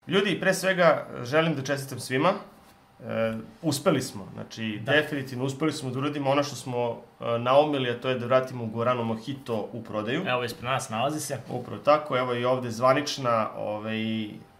Ljudi, pre svega želim da čestitam svima. Uspeli smo, znači definitivno uspeli smo da uradimo ono što smo naumili, a to je da vratimo Guarana Mojito u prodaju. Evo ispred nas nalazi se. Upravo tako, evo i ovde zvanična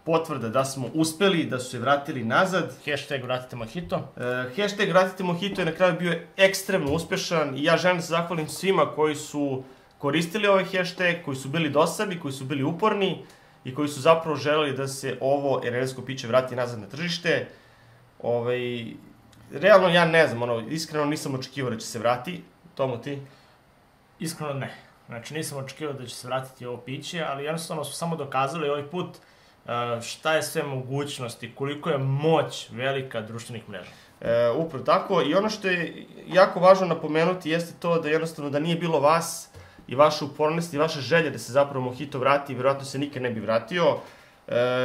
potvrda da smo uspeli, da su se vratili nazad. Hashtag vratite Mojito. Hashtag vratite Mojito je na kraju bio ekstremno uspešan i ja želim da se zahvalim svima koji su koristili ovaj hashtag, koji su bili dosadni, koji su bili uporni i koji su zapravo želeli da se ovo energetsko piće vrati nazad na tržište. Realno ja ne znam, iskreno nisam očekivao da će se vrati. Tomo, ti? Iskreno ne. Znači nisam očekivao da će se vratiti ovo piće, ali jednostavno smo samo dokazali ovaj put šta je sve mogućnosti, koliko je moć velika društvenih mreža. Upravo tako, i ono što je jako važno napomenuti jeste to da jednostavno da nije bilo vas i vaše upornosti i vaše želje da se zapravo Mojito vrati, vjerojatno se nikad ne bi vratio.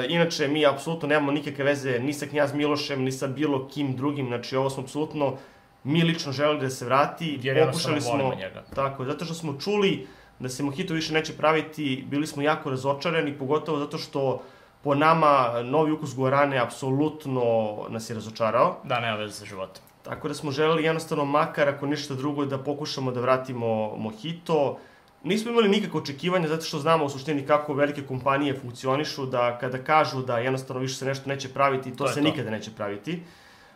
Inače, mi apsolutno nemamo nikakve veze ni sa Knjaz Milošem, ni sa bilo kim drugim, znači ovo smo apsolutno mi lično želeli da se vrati. Jer jednostavno volimo njega. Tako, zato što smo čuli da se Mojito više neće praviti, bili smo jako razočarani, pogotovo zato što po nama novi ukus guarane apsolutno nas je razočarao. Da, nema veze sa životom. Tako da smo želeli jednostavno makar ako ništa drugo da pokušamo da vratimo Mojito. Nismo imali nikakve očekivanja zato što znamo u suštini kako velike kompanije funkcionišu, da kada kažu da jednostavno više se nešto neće praviti, to se nikada neće praviti.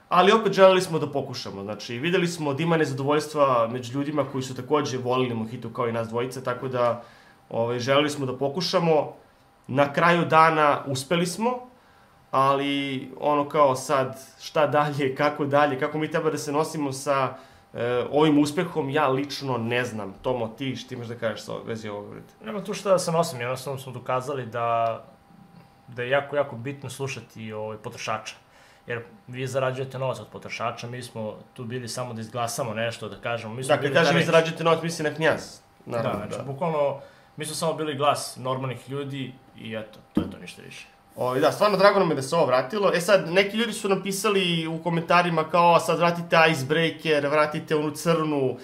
Ali opet želeli smo da pokušamo. Znači, videli smo da ima nezadovoljstva među ljudima koji su takođe volili Mojito kao i nas dvojice, tako da želeli smo da pokušamo. Na kraju dana uspeli smo, ali ono kao sad šta dalje, kako mi treba da se nosimo sa ovim uspehom, ja lično ne znam. Tomo, ti što imaš da kažeš sa vezi ovog? Nema tu šta da se nosim, jednostavno smo dokazali da je jako, jako bitno slušati potrošača. Jer vi zarađujete novac od potrošača, mi smo tu bili samo da izglasamo nešto, da kažemo. Da, kad kažem vi zarađujete novac, misli na Knjaz. Da, znači, bukvalno, mi smo samo bili glas normalnih ljudi i eto, to je to, ništa više. Da, stvarno drago nam je da se ovo vratilo. Sad, neki ljudi su napisali u komentarima kao sad vratite Icebreaker, vratite onu crnu.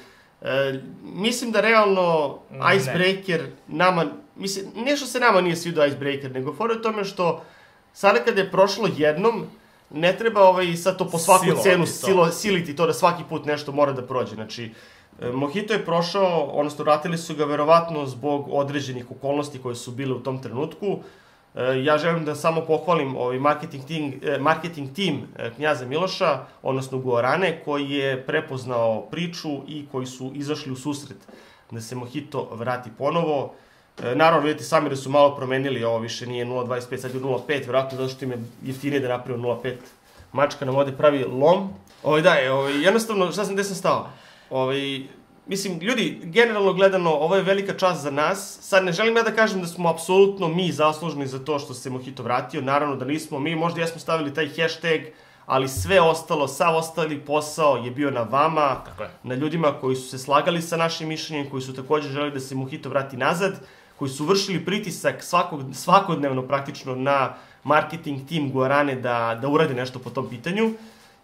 Mislim da realno Icebreaker nama, mislim, nešto se nama nije svidio Icebreaker, nego fora je tome što sada kada je prošlo jednom, ne treba sad to po svaku cenu siliti to da svaki put nešto mora da prođe. Znači, Mojito je prošao, odnosno vratili su ga verovatno zbog određenih okolnosti koje su bile u tom trenutku. Ja želim da samo pohvalim marketing tim Knjaza Miloša, odnosno Guarane, koji je prepoznao priču i koji su izašli u susret da se Mojito vrati ponovo. Naravno, vidite sami da su malo promenili, ovo više nije 0.25, sad je 0.5, verovatno zato što im je jeftinije da napravio 0.5. Mačka nam ovde pravi lom. Jednostavno, gde sam stao? Mislim, ljudi, generalno gledano, ovo je velika čast za nas. Sad ne želim ja da kažem da smo apsolutno mi zaslužni za to što se Mojito vratio. Naravno da nismo. Mi možda jesmo stavili taj hashtag, ali sve ostalo, sav ostali posao je bio na vama, na ljudima koji su se slagali sa našim mišljenjem, koji su takođe želeli da se Mojito vrati nazad, koji su vršili pritisak svakodnevno praktično na marketing tim Guarane da urade nešto po tom pitanju.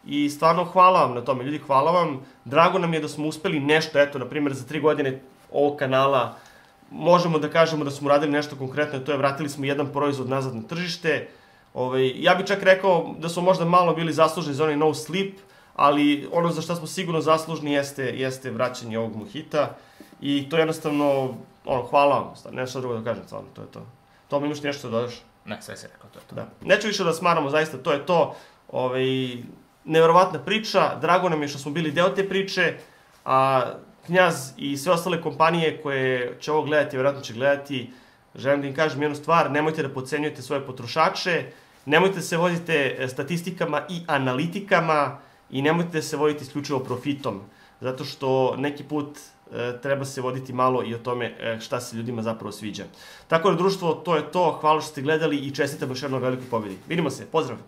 I stvarno hvala vam na tome, ljudi, hvala vam. Drago nam je da smo uspeli nešto, eto, na primjer, za 3 godine ovog kanala možemo da kažemo da smo uradili nešto konkretno, to je vratili smo jedan proizvod nazad na tržište. Ja bih čak rekao da smo možda malo bili zaslužni za onaj no sleep, ali ono za što smo sigurno zaslužni jeste vraćanje ovog Mojita. I to jednostavno, hvala vam, nema šta drugo da kažem, stvarno, to je to. Tomo, imaš ti nešto da dodaš? Ne, sve si rekao, to je to. Da. Neću više da smaramo, zaista, to je to. Neverovatna priča, drago nam je što smo bili deo te priče, a Knjaz i sve ostale kompanije koje će ovo gledati, vjerojatno će gledati, želim da im kažem jednu stvar, nemojte da podcenjujete svoje potrošače, nemojte da se vodite statistikama i analitikama i nemojte da se vodite isključivo profitom, zato što neki put treba se voditi malo i o tome šta se ljudima zapravo sviđa. Tako da, društvo, to je to, hvala što ste gledali i čestitam još jednom velikoj pobedi. Vidimo se, pozdrav!